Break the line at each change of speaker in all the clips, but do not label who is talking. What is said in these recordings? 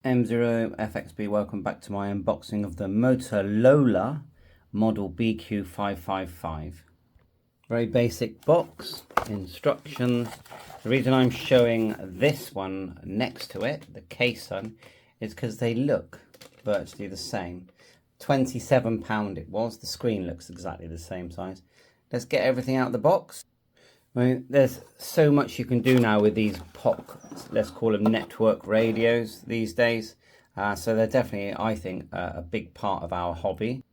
M0FXB, welcome back to my unboxing of the Motolola model BQ555. Very basic box, instructions. The reason I'm showing this one next to it, the case one, is because they look virtually the same. £27 it was, the screen looks exactly the same size. Let's get everything out of the box. I mean, there's so much you can do now with these POC, let's call them network radios these days. So they're definitely, I think, a big part of our hobby.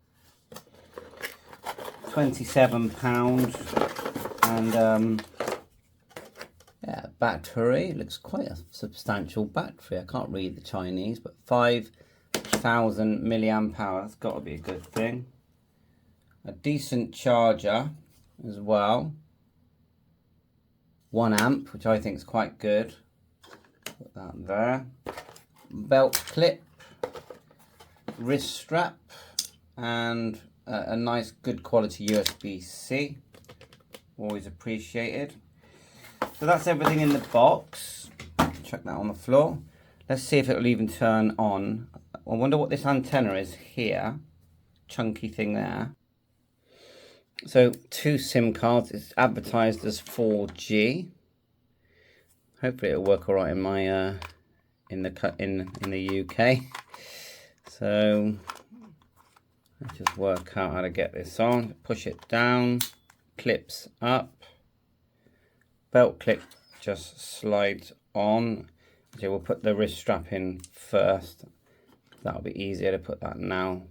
£27 and yeah, battery. Looks quite a substantial battery. I can't read the Chinese, but 5,000 milliamp hour. That's got to be a good thing. A decent charger as well. 1 amp, which I think is quite good. Put that there. Belt clip, wrist strap, and a nice good quality USB-C. Always appreciated. So that's everything in the box. Chuck that on the floor. Let's see if it'll even turn on. I wonder what this antenna is here. Chunky thing there. So 2 SIM cards. It's advertised as 4G. Hopefully it'll work all right in my in the UK. So let's just work out how to get this on. Push it down, clips up. Belt clip just slides on. Okay, we'll put the wrist strap in first. That'll be easier to put that now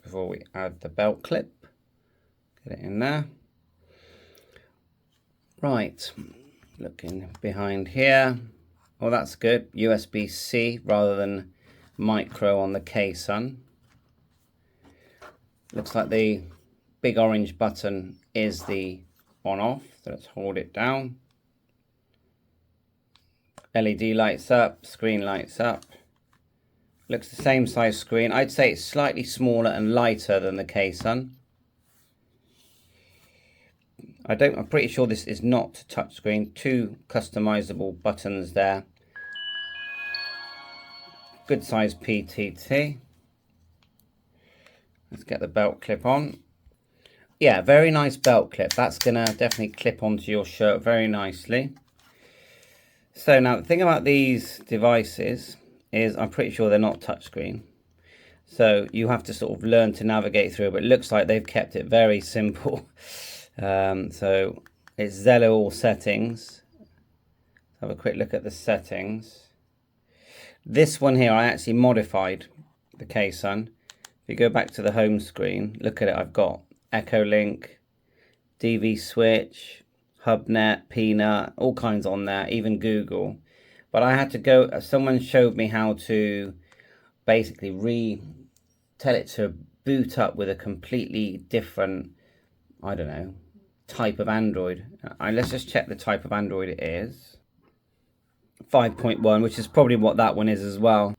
before we add the belt clip. Get it in there. Right, looking behind here. Oh, that's good. USB-C rather than micro on the case on. Looks like the big orange button is the on-off. So let's hold it down. LED lights up, screen lights up. Looks the same size screen. I'd say it's slightly smaller and lighter than the case on. I'm pretty sure this is not touchscreen. 2 customizable buttons there. Good size PTT. Let's get the belt clip on. Yeah, very nice belt clip. That's gonna definitely clip onto your shirt very nicely. So now the thing about these devices is I'm pretty sure they're not touchscreen. So you have to sort of learn to navigate through, but it looks like they've kept it very simple. So it's Zello all settings. Let's have a quick look at the settings. This one here I actually modified the case on. If you go back to the home screen, look at it. I've got EchoLink, DV switch, Hubnet, Peanut, all kinds on there, even Google. But I had to go, someone showed me how to basically tell it to boot up with a completely different, I don't know, type of Android. Let's just check the type of Android it is. 5.1, which is probably what that one is as well.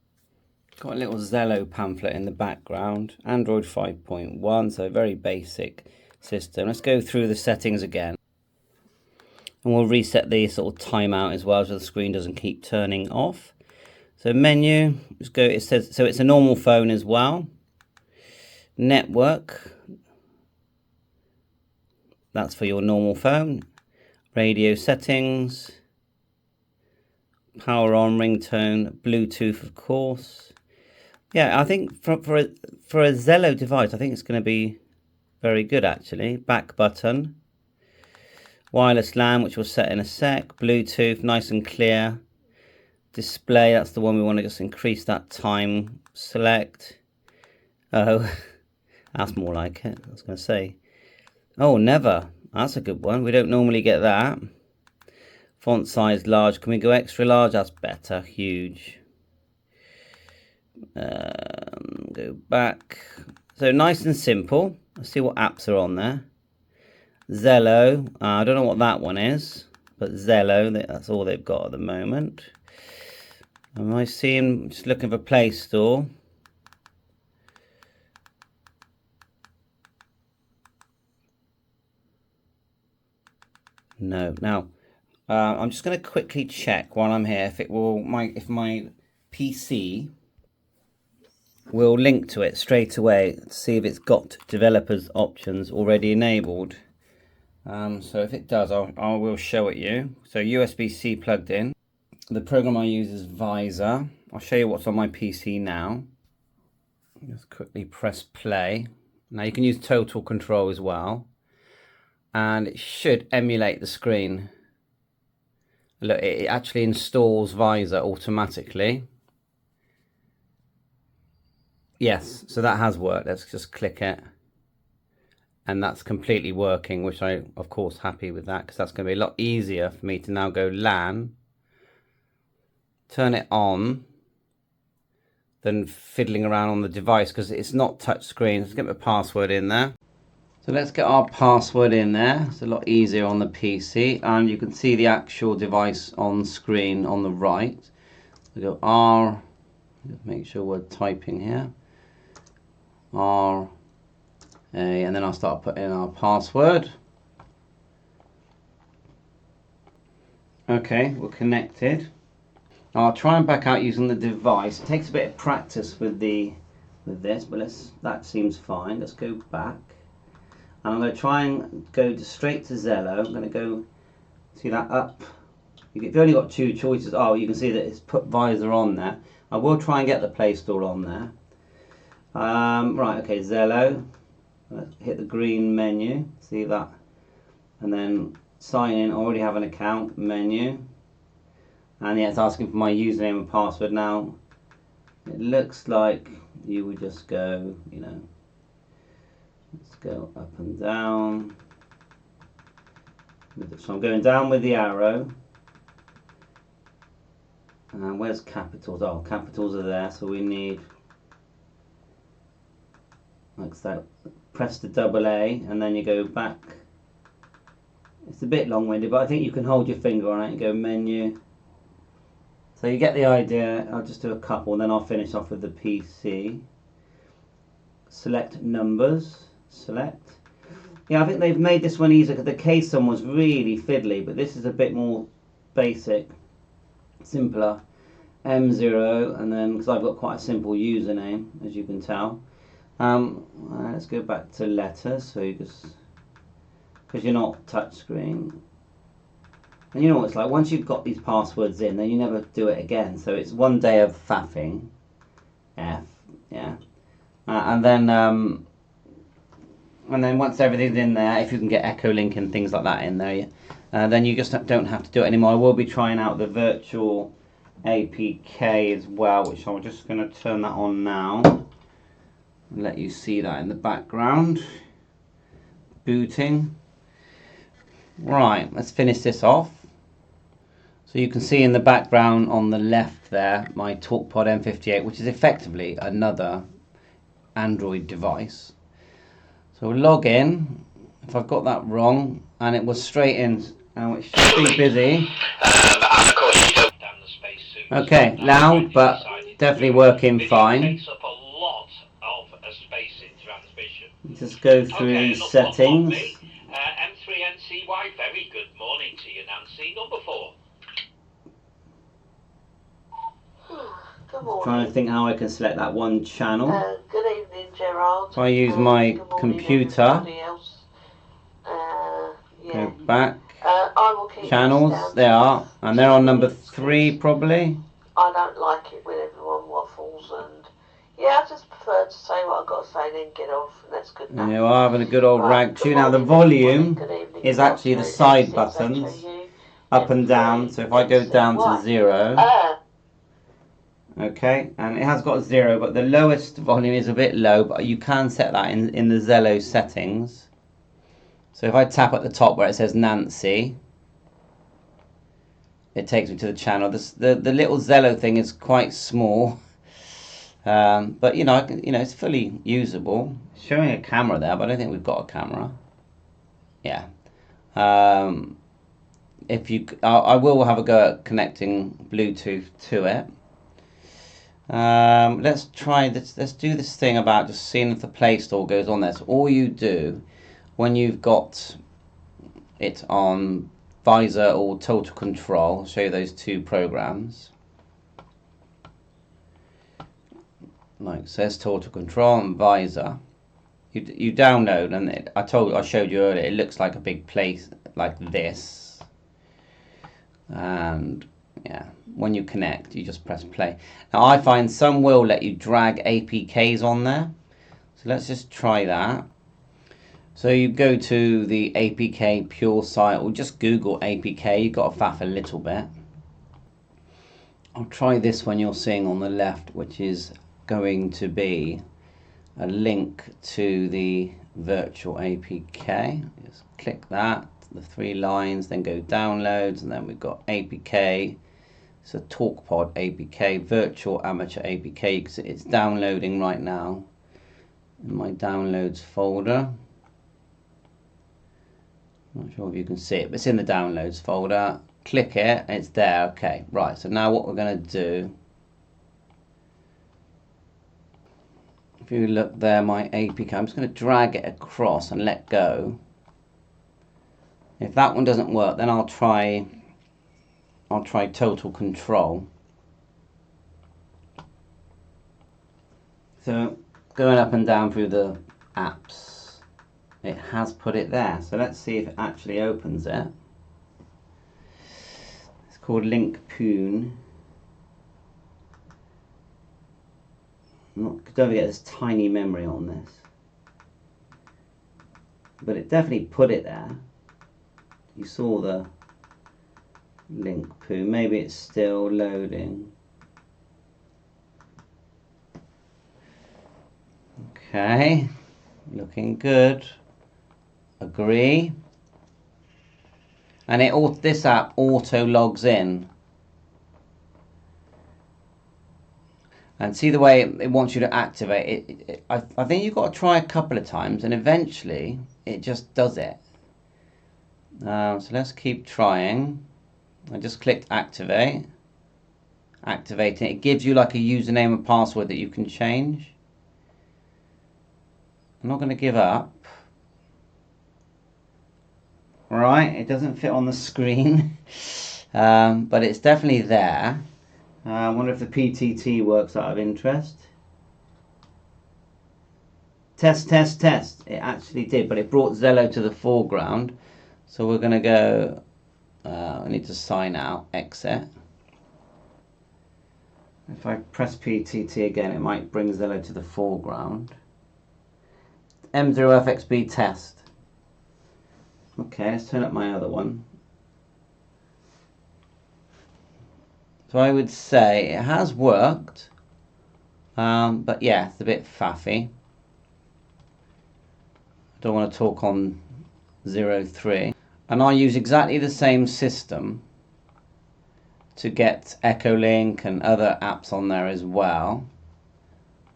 Got a little Zello pamphlet in the background. Android 5.1, so very basic system. Let's go through the settings again. And we'll reset the sort of timeout as well so the screen doesn't keep turning off. So menu, let's go, it says, so it's a normal phone as well. Network. That's for your normal phone. Radio settings. Power on, ringtone, Bluetooth, of course. Yeah, I think for a Zello device, I think it's going to be very good actually. Back button. Wireless LAN, which we'll set in a sec. Bluetooth, nice and clear. Display, that's the one we want to just increase that time. Select. Oh, that's more like it, I was going to say. Oh, never. That's a good one. We don't normally get that. Font size large. Can we go extra large? That's better. Huge. Go back. So nice and simple. Let's see what apps are on there. Zello. I don't know what that one is, but Zello, that's all they've got at the moment. Am I seeing, just looking for Play Store. No. Now, I'm just going to quickly check while I'm here if my PC will link to it straight away to see if it's got developers options already enabled. So if it does, I will show it you. So USB-C plugged in. The program I use is Vysor. I'll show you what's on my PC now. Just quickly press play. Now you can use total control as well, and it should emulate the screen. Look, it actually installs Vysor automatically. Yes, so that has worked. Let's just click it, and that's completely working, which I of course happy with that, because that's going to be a lot easier for me to now go LAN, turn it on, than fiddling around on the device, because it's not touch screen. Let's get my password in there. So let's get our password in there. It's a lot easier on the PC, and you can see the actual device on screen on the right. We go R, make sure we're typing here, R, A, and then I'll start putting in our password. Okay, we're connected. I'll try and back out using the device. It takes a bit of practice with this, but that seems fine. Let's go back. And I'm going to try and go straight to Zello. I'm going to go, see that up. You've only got two choices. Oh, you can see that it's put Vysor on there. I will try and get the Play Store on there. Right, okay, Zello. Let's hit the green menu. See that? And then sign in. I already have an account menu. And yeah, it's asking for my username and password now. It looks like you would just go, you know, let's go up and down. So I'm going down with the arrow. And where's capitals? Oh, capitals are there, so we need, like so, press the double A and then you go back. It's a bit long-winded, but I think you can hold your finger on it and go menu. So you get the idea. I'll just do a couple and then I'll finish off with the PC. Select numbers, select. Yeah, I think they've made this one easier because the case one was really fiddly, but this is a bit more basic, simpler. M0, and then, because I've got quite a simple username, as you can tell. Let's go back to letters, so you just, because you're not touchscreen. And you know what it's like, once you've got these passwords in, then you never do it again. So it's one day of faffing, F, yeah. And then once everything's in there, if you can get EchoLink and things like that in there, then you just don't have to do it anymore. I will be trying out the virtual APK as well, which I'm just going to turn that on now and let you see that in the background. Booting. Right, let's finish this off. So you can see in the background on the left there my TalkPod M58, which is effectively another Android device. So we'll log in. If I've got that wrong, and it was straight in, and it should be busy. Okay, loud, but definitely working fine. Just go through settings.
M3NCY, very good morning to you, Nancy. Number 4.
Good morning.
Trying to think how I can select that one channel.
Good evening, Gerard.
If I use my computer,
Yeah.
go back,
I will keep
channels, they are, and they're on number 3 probably.
I don't like it when everyone waffles, and yeah, I just prefer to say what I've got to say, then get off, and that's good enough.
You are having a good old rag tune. Now the volume is actually the side buttons, up and down, so if I go down to 0, okay, and it has got 0, but the lowest volume is a bit low, but you can set that in the Zello settings. So if I tap at the top where it says Nancy, it takes me to the channel. The little Zello thing is quite small, but you know, it's fully usable. It's showing a camera there, but I don't think we've got a camera. Yeah. I will have a go at connecting Bluetooth to it. Let's try this. Let's do this thing about just seeing if the Play Store goes on there. So all you do when you've got it on Vysor or Total Control, I'll show you those two programs. like says Total Control and Vysor. You download, and I showed you earlier, it looks like a big place like this. And yeah, when you connect, you just press play. Now I find some will let you drag APKs on there. So let's just try that. So you go to the APK Pure site, or just Google APK. You've got to faff a little bit. I'll try this one you're seeing on the left, which is going to be a link to the virtual APK. Just click that, the 3 lines, then go downloads, and then we've got APK. It's a TALKPOD APK, virtual amateur APK, because it's downloading right now in my downloads folder. Not sure if you can see it, but it's in the downloads folder. Click it, and it's there. Okay, right, so now what we're going to do, if you look there, my APK, I'm just going to drag it across and let go. If that one doesn't work, then I'll try Total Control. So going up and down through the apps, it has put it there. So let's see if it actually opens it. It's called Link Poon. Don't forget there's tiny memory on this, but it definitely put it there. You saw the link poo. Maybe it's still loading. Okay, looking good. Agree. And this app auto logs in. And see the way it wants you to activate it. I think you've got to try a couple of times, and eventually it just does it. So let's keep trying. I just clicked activate. Activating it gives you like a username and password that you can change. I'm not going to give up. Right, it doesn't fit on the screen, but it's definitely there. I wonder if the PTT works out of interest. Test, test, test. It actually did, but it brought Zello to the foreground. So we're going to go, I need to sign out, exit. If I press PTT again, it might bring Zello to the foreground. M0FXB test. Okay, let's turn up my other one. So I would say it has worked, but yeah, it's a bit faffy. I don't want to talk on 03. And I use exactly the same system to get EchoLink and other apps on there as well.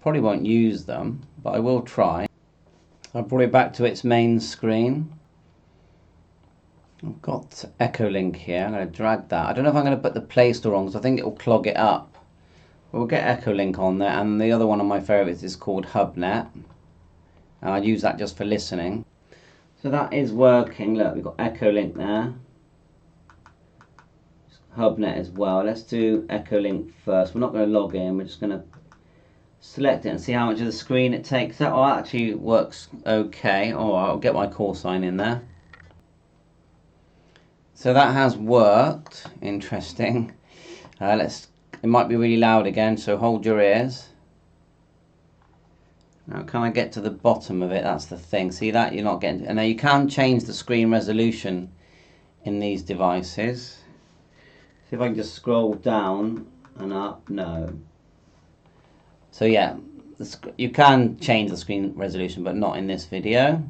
Probably won't use them, but I will try. I'll bring it back to its main screen. I've got EchoLink here. I'm going to drag that. I don't know if I'm going to put the Play Store on, because I think it will clog it up. But we'll get EchoLink on there, and the other one of my favourites is called Hubnet. And I use that just for listening. So that is working. Look, we've got EchoLink there. Hubnet as well. Let's do EchoLink first. We're not going to log in. We're just going to select it and see how much of the screen it takes up. Oh, that actually works okay. Oh, I'll get my call sign in there. So that has worked. Interesting. It might be really loud again, so hold your ears. Now can I get to the bottom of it? That's the thing. See that? You're not getting... And now you can change the screen resolution in these devices. See if I can just scroll down and up. No. So yeah, you can change the screen resolution, but not in this video.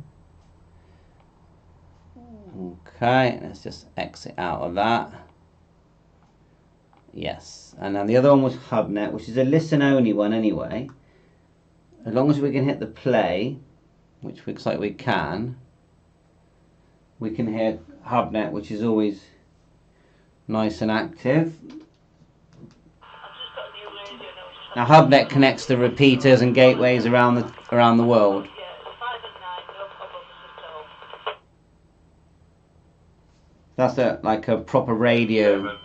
Okay, let's just exit out of that. Yes, and then the other one was Hubnet, which is a listen-only one anyway. As long as we can hit the play, which looks like we can hear Hubnet, which is always nice and active. Now Hubnet connects to repeaters and gateways around the world. That's like a proper radio.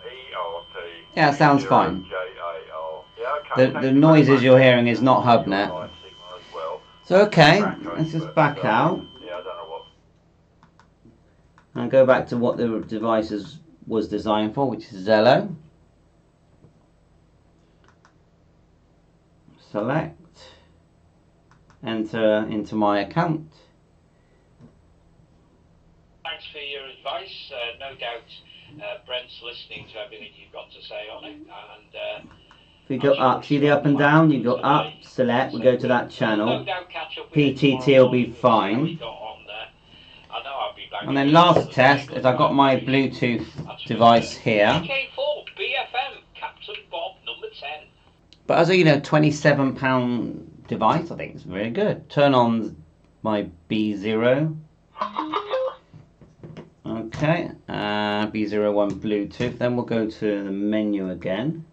Yeah, it sounds fine.
Yeah, okay.
The noises you're hearing is not Hubnet. So okay, let's just back out and go back to what the device was designed for, which is Zello. Select, enter into my account.
Thanks for your advice. No doubt Brent's listening to everything you've got to say on it. And
if we go up, see the up and down, you go up, select, we go to that channel. PTT will be fine. And then last test is I've got my Bluetooth device here. But as a £27 device, I think it's very good. Turn on my B0. Okay, B01 Bluetooth. Then we'll go to the menu again.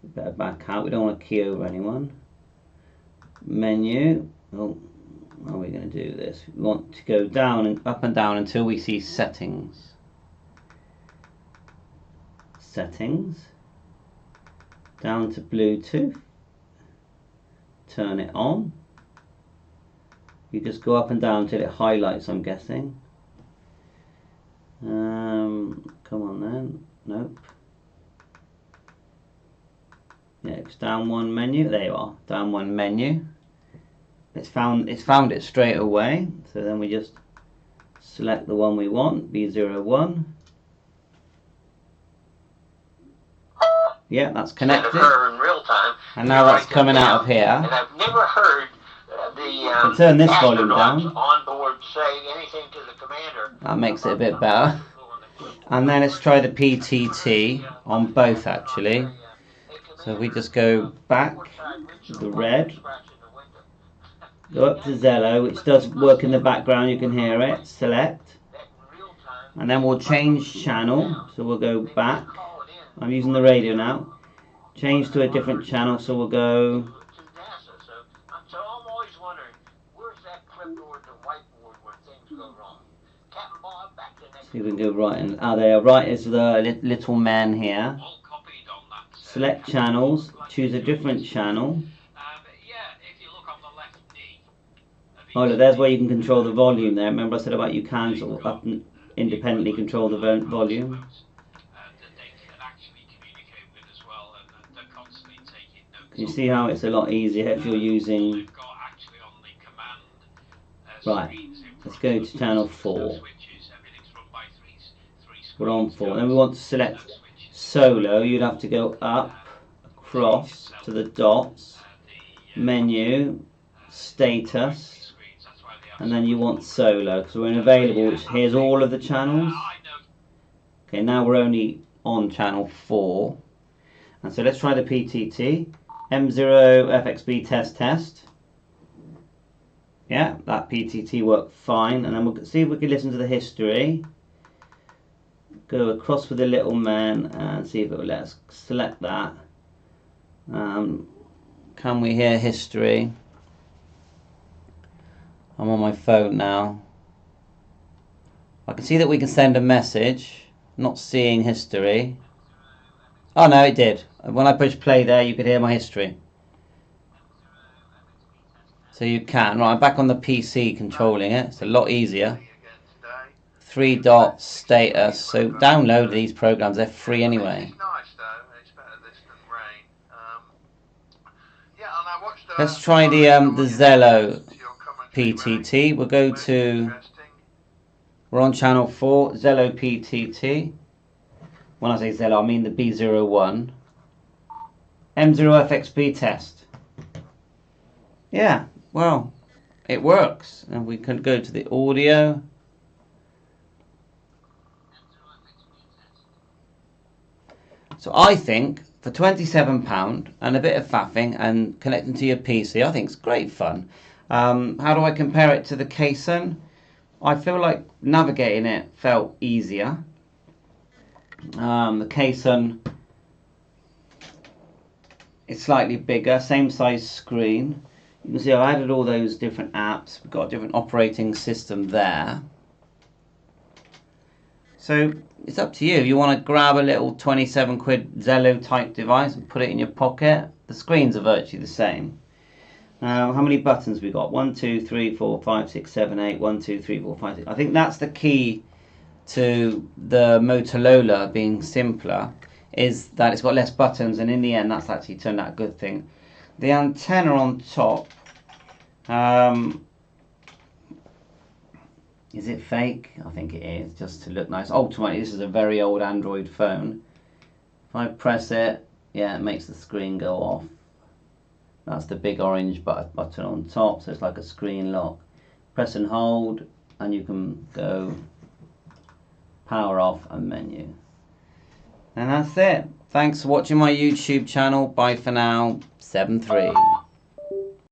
We better back out. We don't want to key over anyone. Menu. Oh, how are we going to do this? We want to go down and up and down until we see settings. Settings. Down to Bluetooth. Turn it on. You just go up and down until it highlights, I'm guessing. Come on then. Nope. Yeah, it's down one menu. There you are. Down one menu. It's found it straight away. So then we just select the one we want, B01. Yeah, that's connected.
In real time.
And now that's coming out of here.
And I've never heard
can turn this volume down.
On board say anything to the commander.
That makes it a bit better. And then let's try the PTT on both actually. So if we just go back to the red, go up to Zello, which does work in the background, you can hear it, select, and then we'll change channel, so we'll go back. I'm using the radio now. Change to a different channel, so we'll go.
So I'm always wondering, where's that clipboard, the whiteboard where things go wrong? Captain Bob, back to the next.
See if we can go right in. Ah, there, right is the little man here. Select channels, choose a different channel. Oh, look, there's where you can control the volume there. Remember I said about you can sort of up and independently control the volume. Can you see how it's a lot easier if you're using... Right, let's go to channel 4. We're on 4. Then we want to select solo. You'd have to go up, across to the dots, menu, status, and then you want solo because we're in available, which here's all of the channels. Okay, now we're only on channel 4. And so let's try the PTT. M0 FXB test. Yeah, that PTT worked fine. And then we'll see if we can listen to the history. Go across with the little man and see if it will let us select that. Can we hear history? I'm on my phone now. I can see that we can send a message. Not seeing history. Oh no, it did. When I push play there, you could hear my history. So you can. Right, I'm back on the PC controlling it. It's a lot easier. 3 dots, status. So download these programs. They're free anyway. Let's try the Zello PTT. We'll go to... We're on channel 4, Zello PTT. When I say Zello, I mean the B01. M0 FXB test. Yeah, well, it works. And we can go to the audio. So I think for £27 and a bit of faffing and connecting to your PC, I think it's great fun. How do I compare it to the Kaysen? I feel like navigating it felt easier. The Kaysen is slightly bigger, same size screen. You can see I've added all those different apps. We've got a different operating system there. So it's up to you. You want to grab a little 27 quid Zello type device and put it in your pocket. The screens are virtually the same. Now, how many buttons we got? 1, 2, 3, 4, 5, 6, 7, 8. 1, 2, 3, 4, 5, 6. I think that's the key to the Motolola being simpler, is that it's got less buttons, and in the end that's actually turned out a good thing. The antenna on top, is it fake? I think it is, just to look nice. Ultimately, this is a very old Android phone. If I press it, yeah, it makes the screen go off. That's the big orange button on top, so it's like a screen lock. Press and hold, and you can go power off and menu. And that's it. Thanks for watching my YouTube channel. Bye for now. 7-3.